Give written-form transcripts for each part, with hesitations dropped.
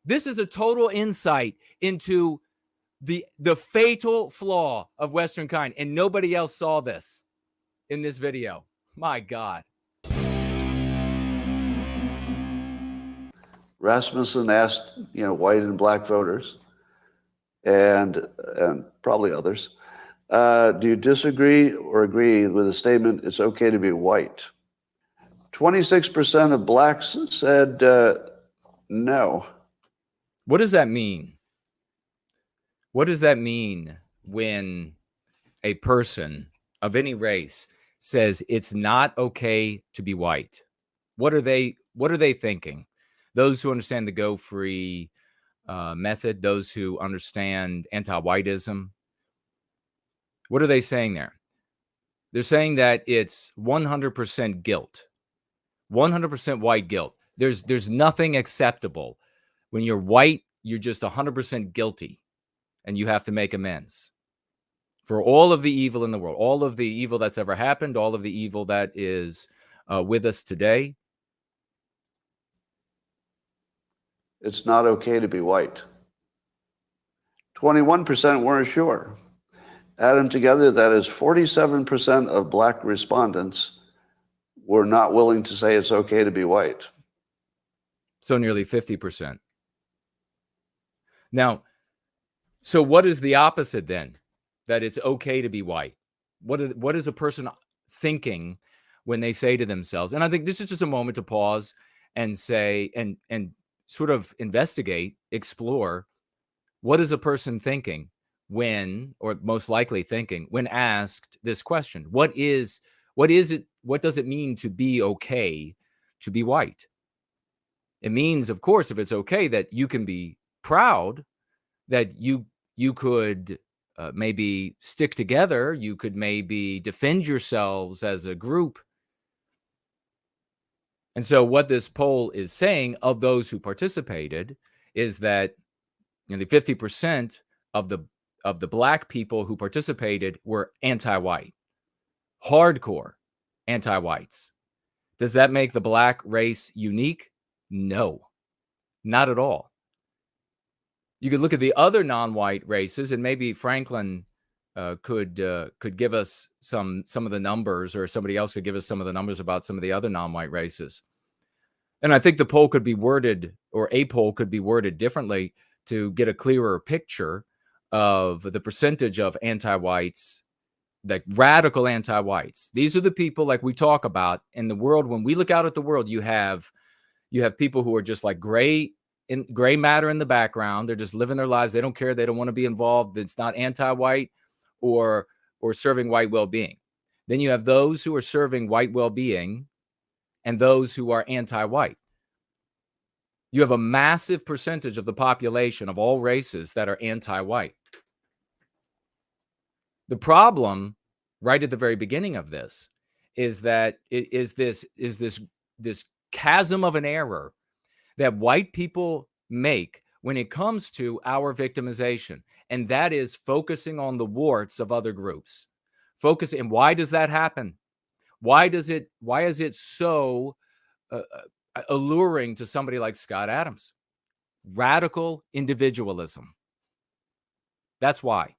This is a total insight into the fatal flaw of Western kind, and nobody else saw this in this video. My God. Rasmussen asked, white and black voters, and probably others, do you disagree or agree with the statement, it's okay to be white? 26% of blacks said no. What does that mean? What does that mean when a person of any race says it's not okay to be white? What are they thinking? Those who understand the Go Free method, those who understand Antiwhitism, what are they saying there? They're saying that it's 100% guilt, 100% white guilt. There's nothing acceptable. When you're white, you're just 100% guilty, and you have to make amends for all of the evil in the world, all of the evil that's ever happened, all of the evil that is with us today. It's not okay to be white. 21% weren't sure. Add them together, that is 47% of black respondents were not willing to say it's okay to be white. So nearly 50%. Now, so what is the opposite then? That it's okay to be white? What is a person thinking when they say to themselves? And I think this is just a moment to pause and say, and sort of investigate, explore, what is a person thinking when, or most likely thinking, when asked this question? What does it mean to be okay to be white? It means, of course, if it's okay, that you can be proud, that you could maybe stick together, you could maybe defend yourselves as a group. And so what this poll is saying of those who participated is that nearly 50% of the black people who participated were anti-white, hardcore anti-whites. Does that make the black race unique? No, not at all. You could look at the other non-white races, and maybe Franklin could give us some of the numbers, or somebody else could give us some of the numbers about some of the other non-white races. And I think the poll could be worded, or a poll could be worded differently to get a clearer picture of the percentage of anti-whites, like radical anti-whites. These are the people, like we talk about in the world. When we look out at the world, you have people who are just like gray matter in the background. They're just living their lives. They don't care. They don't want to be involved. It's not anti-white or serving white well-being. Then you have those who are serving white well-being and those who are anti-white. You have a massive percentage of the population of all races that are anti-white. The problem right at the very beginning of this is that it is this chasm of an error that white people make when it comes to our victimization, and that is focusing on the warts of other groups. And why does that happen? Why is it so alluring to somebody like Scott Adams? Radical individualism. That's why.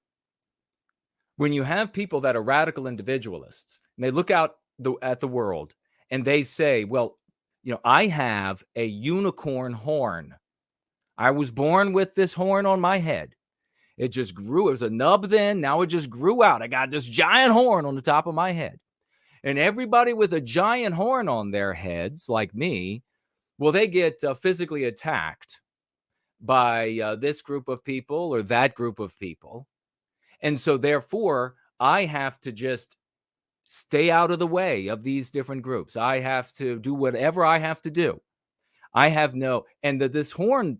When you have people that are radical individualists, and they look out at the world and they say, well, I have a unicorn horn. I was born with this horn on my head. It just grew. It was a nub then. Now it just grew out. I got this giant horn on the top of my head. And everybody with a giant horn on their heads, like me, well, they get physically attacked by this group of people or that group of people. And so therefore, I have to just stay out of the way of these different groups. I have to do whatever I have to do. I have no, and this horn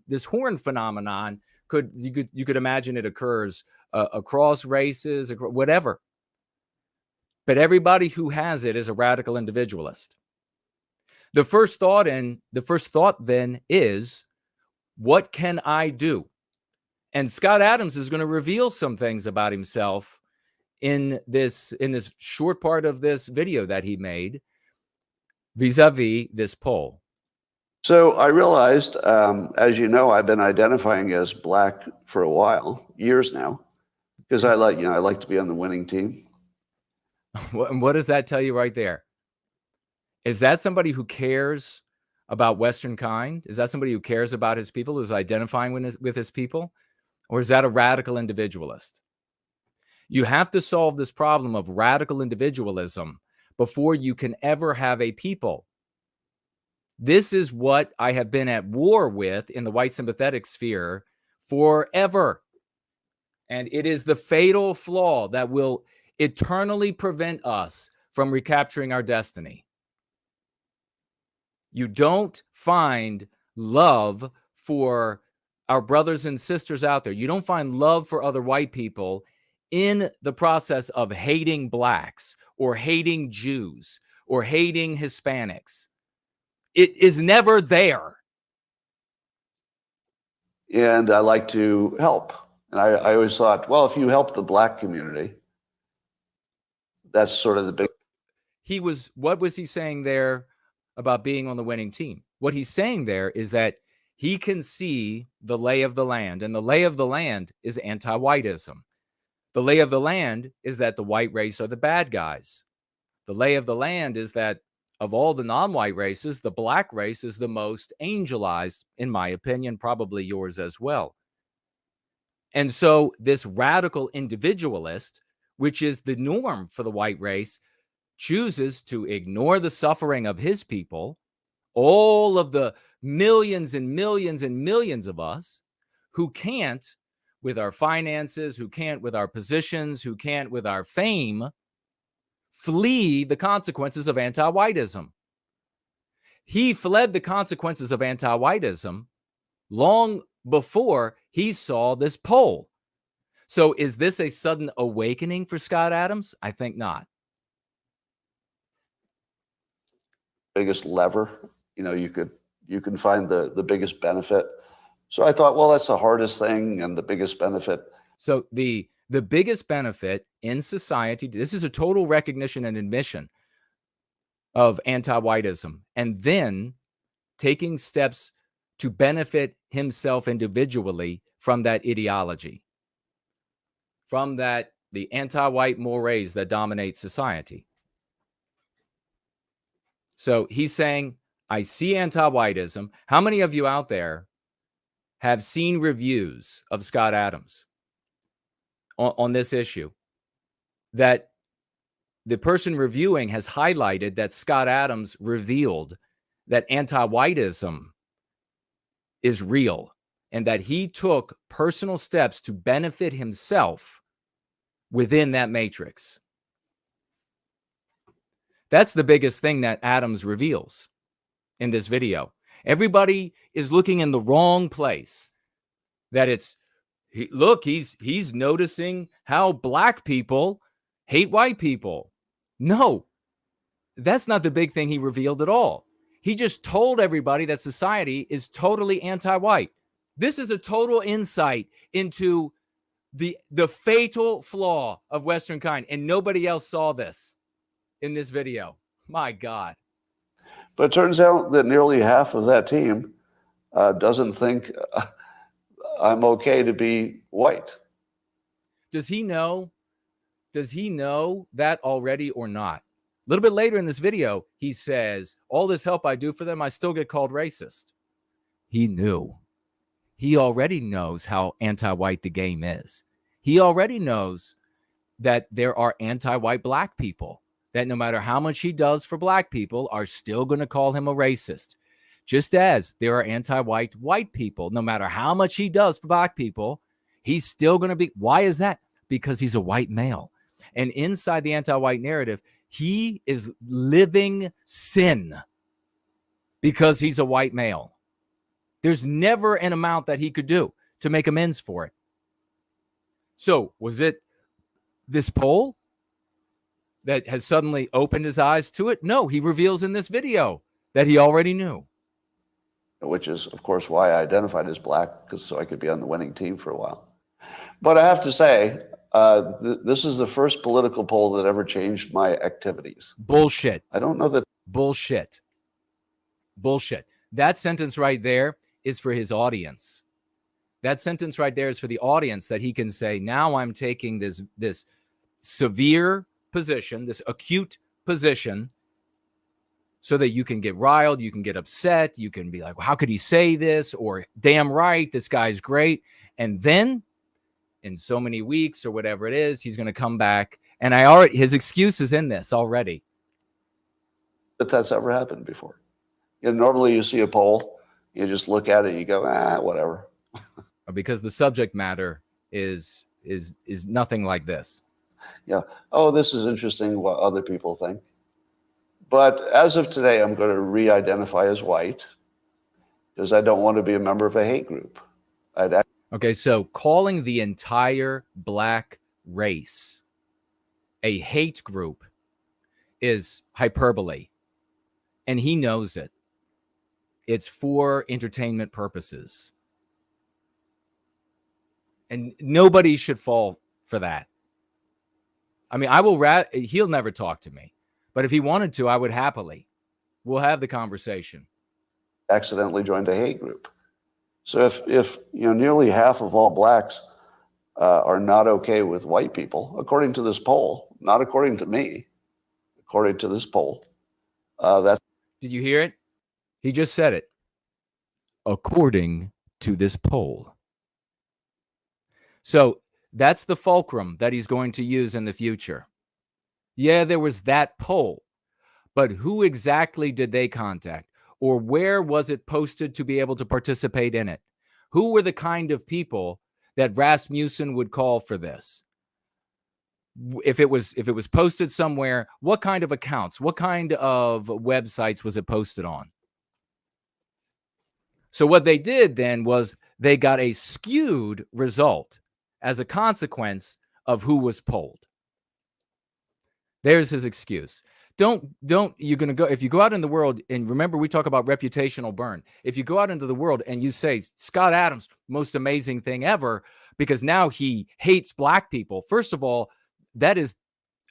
phenomenon you could imagine it occurs across races, whatever. But everybody who has it is a radical individualist. The first thought then is, what can I do? And Scott Adams is going to reveal some things about himself in this short part of this video that he made vis-a-vis this poll. So I realized, as you know, I've been identifying as black for a while, years now, because I like to be on the winning team. What does that tell you right there? Is that somebody who cares about Western kind? Is that somebody who cares about his people, who's identifying with his people? Or is that a radical individualist? You have to solve this problem of radical individualism before you can ever have a people. This is what I have been at war with in the white sympathetic sphere forever. And it is the fatal flaw that will eternally prevent us from recapturing our destiny. You don't find love for our brothers and sisters out there. You don't find love for other white people in the process of hating blacks or hating Jews or hating Hispanics. It is never there. And I like to help. And I always thought, well, if you help the black community, that's sort of the big. What was he saying there about being on the winning team? What he's saying there is that he can see the lay of the land, and the lay of the land is anti-whiteism. The lay of the land is that the white race are the bad guys. The lay of the land is that of all the non-white races, the black race is the most angelized, in my opinion, probably yours as well. And so this radical individualist, which is the norm for the white race, chooses to ignore the suffering of his people, all of the millions and millions and millions of us who can't with our finances, who can't with our positions, who can't with our fame, flee the consequences of anti-whiteism. He fled the consequences of anti-whiteism long before he saw this poll. So is this a sudden awakening for Scott Adams? I think not. Biggest lever, you can find the biggest benefit. So I thought, well, that's the hardest thing and the biggest benefit. So the biggest benefit in society, this is a total recognition and admission of anti-whiteism, and then taking steps to benefit himself individually from that ideology, from that the anti-white mores that dominate society. So he's saying, I see anti-whiteism. How many of you out there have seen reviews of Scott Adams on this issue? That the person reviewing has highlighted that Scott Adams revealed that anti-whiteism is real and that he took personal steps to benefit himself within that matrix. That's the biggest thing that Adams reveals in this video. Everybody is looking in the wrong place. That it's, he's noticing how black people hate white people. No, that's not the big thing he revealed at all. He just told everybody that society is totally anti-white. This is a total insight into the fatal flaw of Western kind, and nobody else saw this in this video. My God. But it turns out that nearly half of that team doesn't think I'm okay to be white. Does he know? Does he know that already or not? A little bit later in this video, he says, all this help I do for them, I still get called racist. He knew. He already knows how anti-white the game is. He already knows that there are anti-white black people that no matter how much he does for black people are still going to call him a racist. Just as there are anti-white white people, no matter how much he does for black people, he's still going to be. Why is that? Because he's a white male. And inside the anti-white narrative, he is living sin because he's a white male. There's never an amount that he could do to make amends for it. So was it this poll that has suddenly opened his eyes to it? No, he reveals in this video that he already knew. Which is, of course, why I identified as black, so I could be on the winning team for a while. But I have to say, this is the first political poll that ever changed my activities. Bullshit. I don't know that. Bullshit. That sentence right there is for his audience. That sentence right there is for the audience, that he can say, now I'm taking this severe position, this acute position, so that you can get riled, you can get upset, you can be like, well, how could he say this? Or damn right, this guy's great. And then in so many weeks or whatever it is, he's going to come back. And his excuse is in this already. That that's ever happened before. Normally you see a poll, you just look at it and you go, whatever. Because the subject matter is nothing like this. Yeah. Oh, this is interesting what other people think. But as of today, I'm going to re-identify as white because I don't want to be a member of a hate group. Okay, so calling the entire black race a hate group is hyperbole, and he knows it. It's for entertainment purposes. And nobody should fall for that. I mean, he'll never talk to me. But if he wanted to, I would happily. We'll have the conversation. Accidentally joined a hate group. So if nearly half of all blacks are not okay with white people, according to this poll, not according to me, according to this poll, that's... Did you hear it? He just said it. According to this poll. So that's the fulcrum that he's going to use in the future. Yeah, there was that poll, but who exactly did they contact? Or where was it posted to be able to participate in it? Who were the kind of people that Rasmussen would call for this? If it was posted somewhere, what kind of accounts, what kind of websites was it posted on? So what they did then was they got a skewed result as a consequence of who was polled. There's his excuse. You're going to go, if you go out in the world, and remember, we talk about reputational burn. If you go out into the world and you say, Scott Adams, most amazing thing ever, because now he hates black people. First of all, that is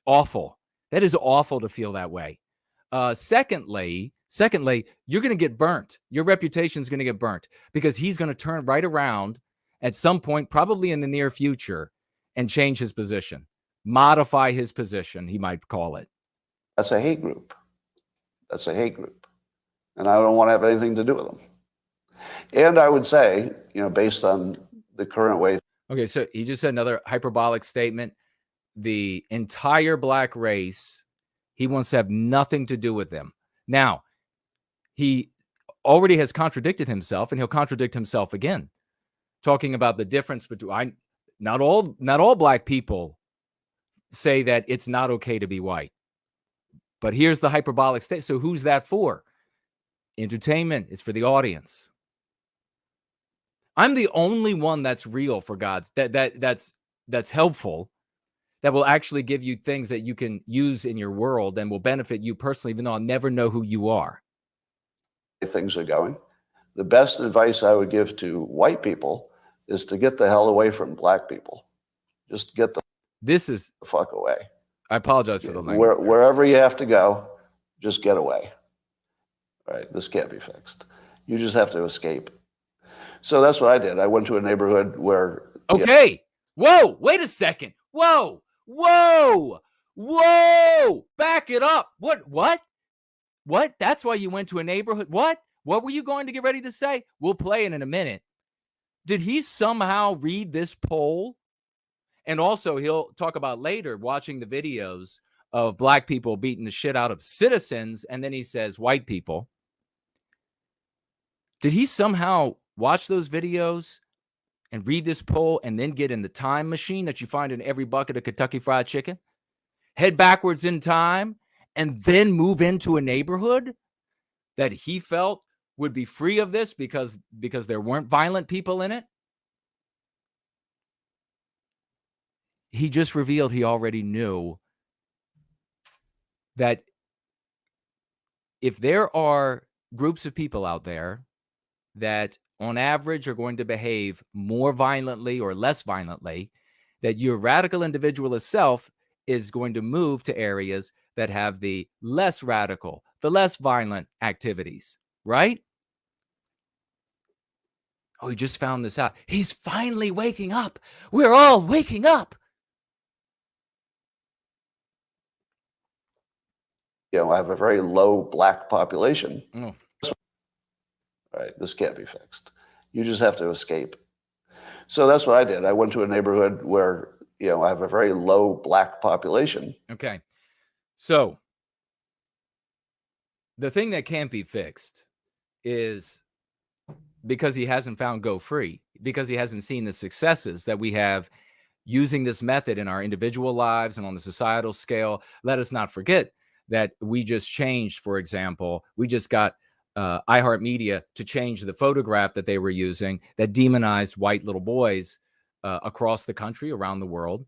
awful. That is awful to feel that way. Secondly, you're going to get burnt. Your reputation is going to get burnt because he's going to turn right around at some point, probably in the near future, and change his position. Modify his position, he might call it. That's a hate group. That's a hate group. And I don't want to have anything to do with them. And I would say, based on the current way. Okay, so he just said another hyperbolic statement. The entire black race, he wants to have nothing to do with them. Now, he already has contradicted himself, and he'll contradict himself again, talking about the difference between not all black people say that it's not okay to be white. But here's the hyperbolic state. So who's that for? Entertainment. It's for the audience. I'm the only one that's real, for God's that's helpful, that will actually give you things that you can use in your world and will benefit you personally, even though I'll never know who you are. Things are going. The best advice I would give to white people is to get the hell away from black people. Just get the fuck away. I apologize for the language. Wherever you have to go, just get away. Right? This can't be fixed. You just have to escape. So that's what I did. I went to a neighborhood where... Okay. Whoa, wait a second. Whoa. Back it up. What? That's why you went to a neighborhood? What were you going to get ready to say? We'll play it in a minute. Did he somehow read this poll? And also, he'll talk about later watching the videos of black people beating the shit out of citizens, and then he says white people. Did he somehow watch those videos and read this poll and then get in the time machine that you find in every bucket of Kentucky Fried Chicken, head backwards in time, and then move into a neighborhood that he felt would be free of this because there weren't violent people in it? He just revealed he already knew that if there are groups of people out there that on average are going to behave more violently or less violently, that your radical individualist self is going to move to areas that have the less radical, the less violent activities, right? Oh, he just found this out. He's finally waking up. We're all waking up. I have a very low black population. Oh. Right, this can't be fixed. You just have to escape. So that's what I did. I went to a neighborhood where, I have a very low black population. Okay. So the thing that can't be fixed is because he hasn't found Go Free, because he hasn't seen the successes that we have using this method in our individual lives and on the societal scale. Let us not forget that we just changed, for example, we just got iHeartMedia to change the photograph that they were using that demonized white little boys across the country, around the world.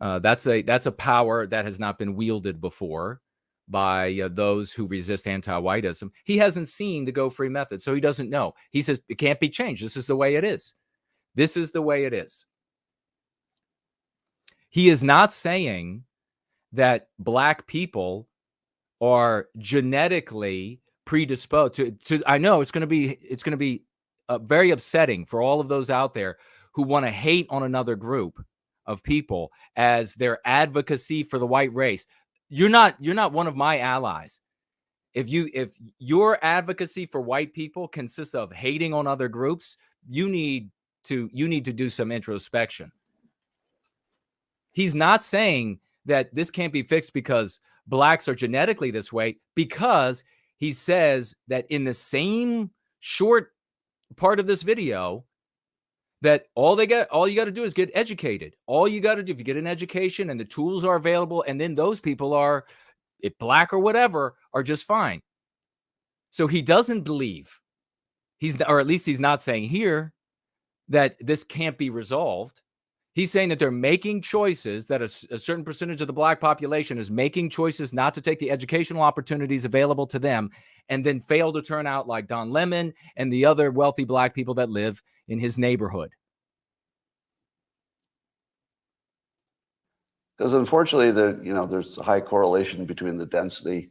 That's a power that has not been wielded before by those who resist anti-whiteism. He hasn't seen the Go Free method, so he doesn't know. He says it can't be changed. This is the way it is. This is the way it is. He is not saying that black people are genetically predisposed to I know it's going to be very upsetting for all of those out there who want to hate on another group of people as their advocacy for the white race. You're not one of my allies. If your advocacy for white people consists of hating on other groups, you need to do some introspection. He's not saying that this can't be fixed because blacks are genetically this way, because he says that in the same short part of this video that all you got to do is get educated. All you got to do, if you get an education and the tools are available, and then those people are, if black or whatever, are just fine. So he doesn't believe, or at least he's not saying here, that this can't be resolved. He's saying that they're making choices, that a certain percentage of the black population is making choices not to take the educational opportunities available to them, and then fail to turn out like Don Lemon and the other wealthy black people that live in his neighborhood. Because unfortunately, there's a high correlation between the density,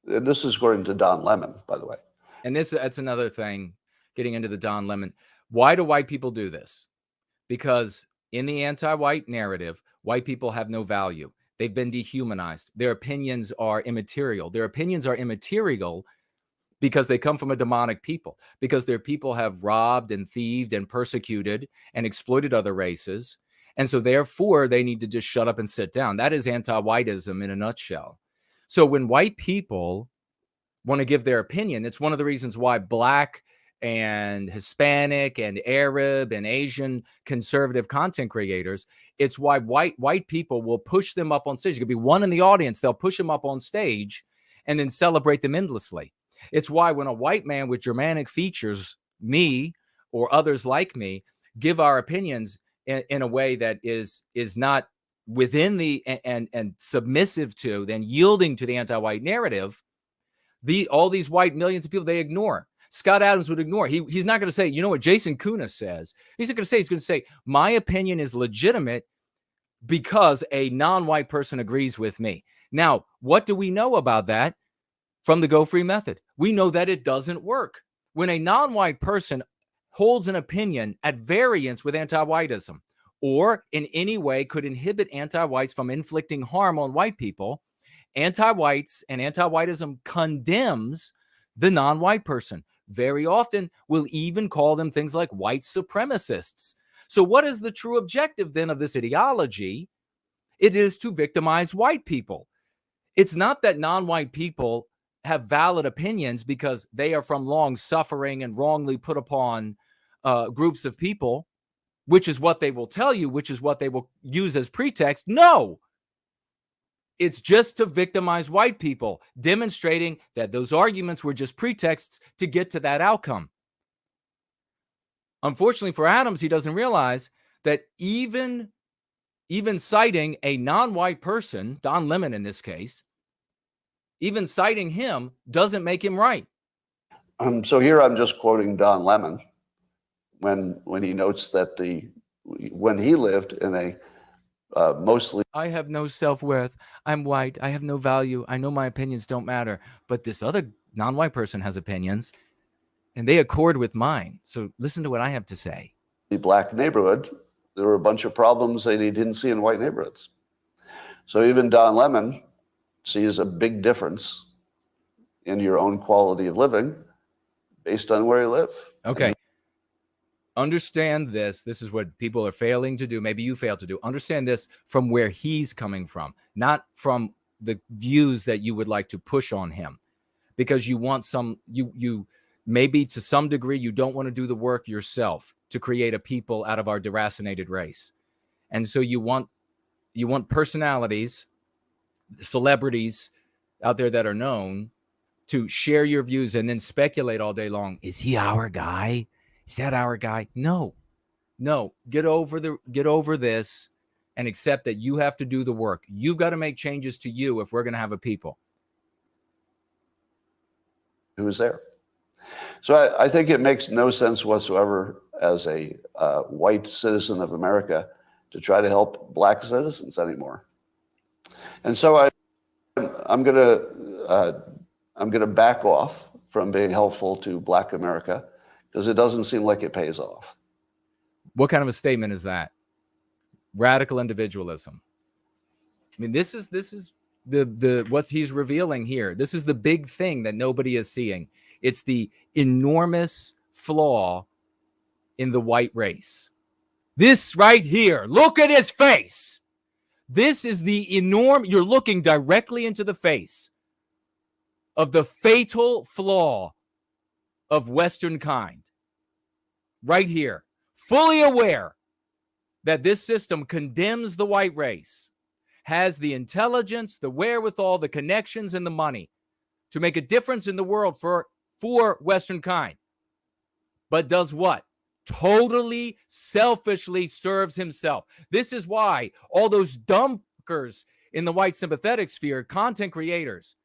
and this is according to Don Lemon, by the way. And that's another thing, getting into the Don Lemon. Why do white people do this? Because in the anti-white narrative, white people have no value. They've been dehumanized. Their opinions are immaterial. Their opinions are immaterial because they come from a demonic people, because their people have robbed and thieved and persecuted and exploited other races. And so therefore, they need to just shut up and sit down. That is anti-whiteism in a nutshell. So when white people want to give their opinion, it's one of the reasons why black and Hispanic and Arab and Asian conservative content creators, it's why white people will push them up on stage. It could be one in the audience, they'll push them up on stage and then celebrate them endlessly. It's why when a white man with Germanic features, me or others like me, give our opinions in a way that is not within the and submissive to, then yielding to the anti-white narrative, all these white millions of people, they ignore. Scott Adams would ignore. He's not going to say, you know what Jason Kuna says. He's not going to say, he's going to say, my opinion is legitimate because a non-white person agrees with me. Now, what do we know about that from the Go Free method? We know that it doesn't work. When a non-white person holds an opinion at variance with anti-whiteism, or in any way could inhibit anti-whites from inflicting harm on white people, anti-whites and anti-whiteism condemns the non-white person. Very often will even call them things like white supremacists. So what is the true objective then of this ideology? It is to victimize white people. It's not that non-white people have valid opinions because they are from long suffering and wrongly put upon groups of people, which is what they will tell you, which is what they will use as pretext. No, it's just to victimize white people, demonstrating that those arguments were just pretexts to get to that outcome. Unfortunately for Adams, he doesn't realize that even citing a non-white person, Don Lemon in this case, even citing him doesn't make him right. So here I'm just quoting Don Lemon when he notes that when he lived in a mostly, I have no self-worth. I'm white. I have no value. I know my opinions don't matter. But this other non-white person has opinions. and they accord with mine. So listen to what I have to say. The black neighborhood, there were a bunch of problems that he didn't see in white neighborhoods. So even Don Lemon sees a big difference in your own quality of living based on where you live. Okay. Understand this. This is what people are failing to do. Maybe you fail to do. Understand this from where he's coming from, not from the views that you would like to push on him, because you want you maybe to some degree, you don't want to do the work yourself to create a people out of our deracinated race. And so you want personalities, celebrities out there that are known to share your views and then speculate all day long. Is he our guy? Is that our guy? No. Get over this and accept that you have to do the work. You've got to make changes to you if we're going to have a people. Who's there? So I think it makes no sense whatsoever as a white citizen of America to try to help black citizens anymore. And so I'm gonna back off from being helpful to black America because it doesn't seem like it pays off. What kind of a statement is that? Radical individualism. I mean, this is the what he's revealing here. This is the big thing that nobody is seeing. It's the enormous flaw in the white race. This right here, look at his face. This is the enormous, you're looking directly into the face of the fatal flaw of Western kind. Right here, fully aware that this system condemns the white race, has the intelligence, the wherewithal, the connections, and the money to make a difference in the world for Western kind, but does what? Totally selfishly serves himself. This is why all those dumpers in the white sympathetic sphere, content creators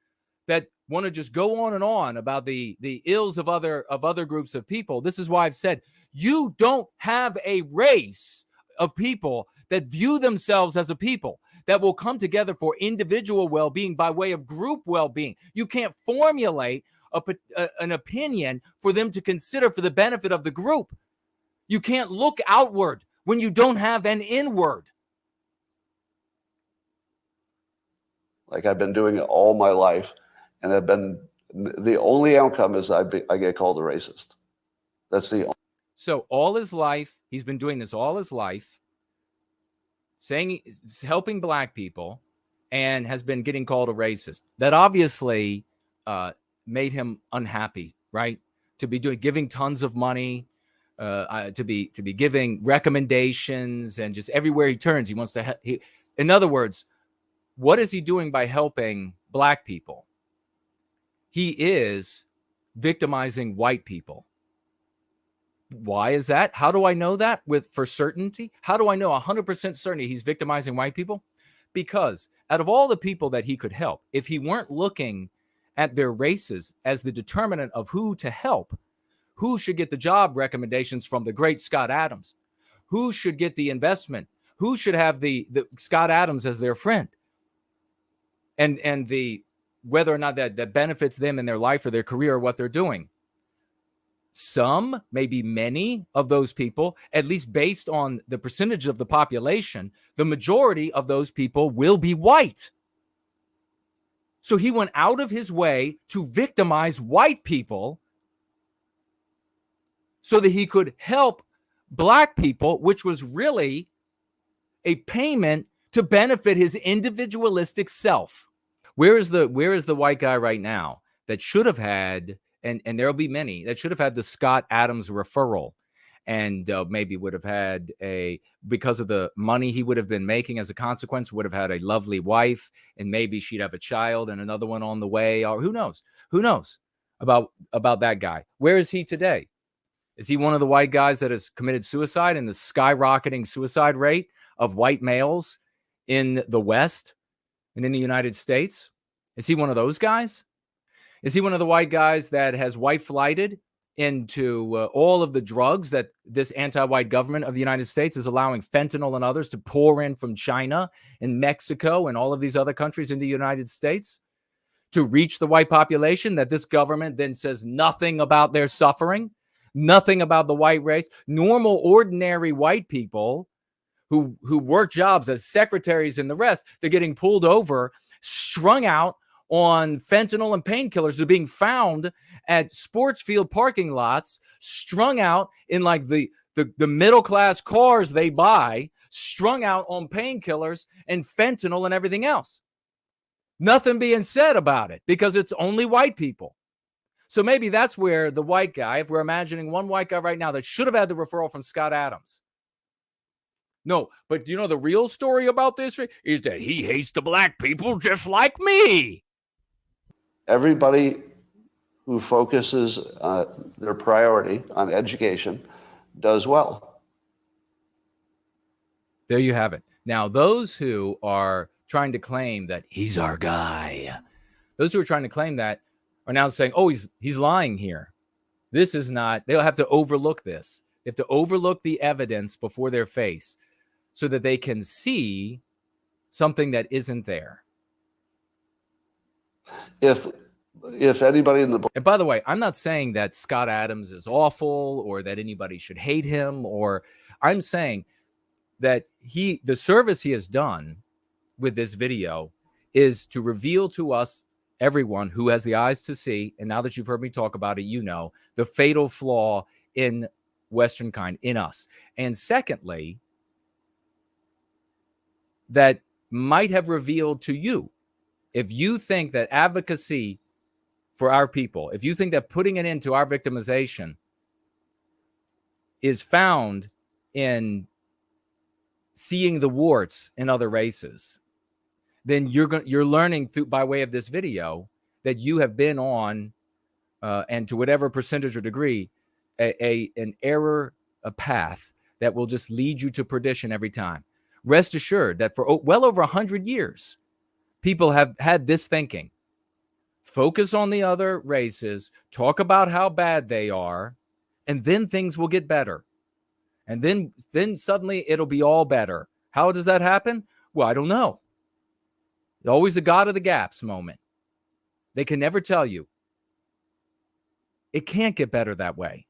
that want to just go on and on about the ills of other groups of people. This is why I've said you don't have a race of people that view themselves as a people that will come together for individual well-being by way of group well-being. You can't formulate an opinion for them to consider for the benefit of the group. You can't look outward when you don't have an inward. Like I've been doing it all my life, and the only outcome is I get called a racist. That's the only. So all his life, he's been doing this all his life, saying helping black people, and has been getting called a racist. That obviously made him unhappy, right? To be giving tons of money, to be giving recommendations, and just everywhere he turns, he wants to. In other words, what is he doing by helping black people? He is victimizing white people. Why is that? How do I know that for certainty? How do I know 100% certainty he's victimizing white people? Because out of all the people that he could help, if he weren't looking at their races as the determinant of who to help, who should get the job recommendations from the great Scott Adams, who should get the investment, who should have the Scott Adams as their friend, and the whether or not that benefits them in their life or their career or what they're doing. Some, maybe many of those people, at least based on the percentage of the population, the majority of those people will be white. So he went out of his way to victimize white people so that he could help black people, which was really a payment to benefit his individualistic self. Where is the white guy right now that should have had, and there'll be many that should have had the Scott Adams referral, and maybe would have had because of the money he would have been making as a consequence, would have had a lovely wife, and maybe she'd have a child and another one on the way, or who knows about that guy. Where is he today? Is he one of the white guys that has committed suicide in the skyrocketing suicide rate of white males in the West and in the United States? Is he one of those guys? Is he one of the white guys that has white flighted into all of the drugs that this anti-white government of the United States is allowing fentanyl and others to pour in from China and Mexico and all of these other countries in the United States to reach the white population, that this government then says nothing about their suffering, nothing about the white race. Normal, ordinary white people who work jobs as secretaries and the rest, they're getting pulled over, strung out on fentanyl and painkillers. They're being found at sports field parking lots, strung out in like the middle class cars they buy, strung out on painkillers and fentanyl and everything else. Nothing being said about it because it's only white people. So maybe that's where the white guy, if we're imagining one white guy right now that should have had the referral from Scott Adams. No, but you know, the real story about this is that he hates the black people just like me. Everybody who focuses their priority on education does well. There you have it. Now, those who are trying to claim that he's our guy, those who are trying to claim that are now saying, oh, he's lying here. This is not, they'll have to overlook this. They have to overlook the evidence before their face so that they can see something that isn't there. If anybody in the... And by the way, I'm not saying that Scott Adams is awful or that anybody should hate him, or I'm saying that the service he has done with this video is to reveal to us, everyone who has the eyes to see, and now that you've heard me talk about it, you know, the fatal flaw in Western kind, in us. And secondly, that might have revealed to you, if you think that advocacy for our people, if you think that putting an end to our victimization is found in seeing the warts in other races, then you're learning through, by way of this video, that you have been on, and to whatever percentage or degree, an error, a path that will just lead you to perdition every time. Rest assured that for well over 100 years, people have had this thinking. Focus on the other races, talk about how bad they are, and then things will get better. And then suddenly it'll be all better. How does that happen? Well, I don't know. Always a God of the gaps moment. They can never tell you. It can't get better that way.